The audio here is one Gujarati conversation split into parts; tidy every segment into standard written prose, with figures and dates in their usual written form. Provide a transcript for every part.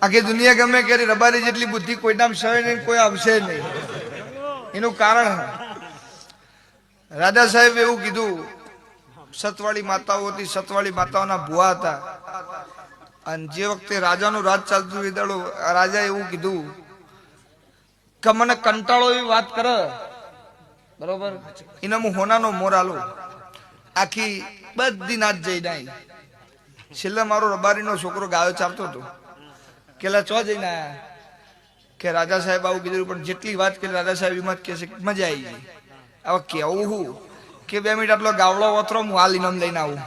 આખી દુનિયા ગમે કે રબારી જેટલી બુદ્ધિ કોઈના સહે નહીં, કોઈ આવશે નહીં. એનું કારણ રાજા સાહેબ એવું કીધું, સતવાળી માતાઓ હતી, સતવાળી માતાઓના ભુવા હતા. અને જે વખતે રાજાનું રાજ ચાલતું એ દાડો રાજા એવું કીધું કે મને કંટાળો એવી વાત કરે, બરોબર, એને હું હોનાનો મોર આલું. આખી બધી નાચ જઈ નાઈ. છેલ્લે મારો રબારીનો છોકરો ગાયો ચાલતો હતો. કેલા ચો જઈને આયા કે રાજા સાહેબ આવું કીધું, પણ જેટલી વાત કરી રાજા સાહેબ એમાં જ કહે છે મજા આવી ગઈ. હવે કેવું હું કે 2 મિનિટ આટલો ગાવડો વતરો હું હાલ ઇનામ લઈને આવું.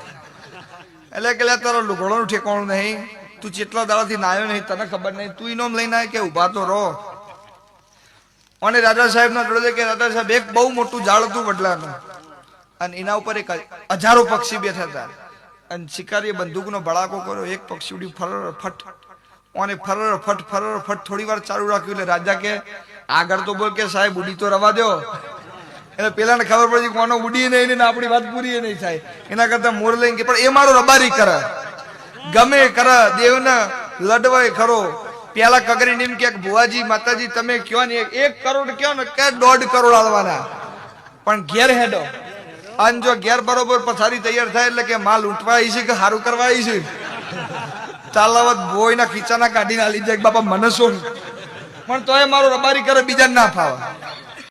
એટલે કે તારો લુગડોનું ઠેકાણું નહીં, તું જેટલા દાડાથી નાયો નહીં, તને ખબર નહીં, તું ઇનામ લઈને આવે કે ઉભા તો રહો. અને રાજા સાહેબ ના જોડે કે રાજા સાહેબ એક બહુ મોટું ઝાડ હતું વડલાનું, અને એના ઉપર એક 1000 પક્ષી બેઠા હતા. અને શિકારીએ બંદૂકનો ભડાકો કર્યો, એક પક્ષી ઉડી ફરર ફટ, અને ફરર ફટ થોડી વાર ચાલુ રાખ્યું. એટલે રાજા કે આગળ તો બોલ કે સાહેબ ઉડી તો રવા દો. એટલે પેલા ને ખબર પડી કે કોનો ઉડી નહીં ને આપણી વાત પૂરી નહીં થાય, એના કરતા મોર લઈને. પણ એ મારો રબારી કરે, ગમે કરે, દેવને લડવાય ખરો. પેલા કગરી નીમ કે ભુવાજી માતાજી તમે કયો ને 1 કરોડ કયો ને કે 1.5 કરોડ આલવાના, પણ ઘેર હેડો. અને જો ઘેર બરોબર પથારી તૈયાર થાય એટલે કે માલ ઉઠવા આવી છે કે સારું કરવા આવી છે, તાલાવત ભોયના ખીચાના કાઢીને આલી જાય બાપા મને શું. પણ તોય મારો રબારી કરે, બીજા ના ફાવે.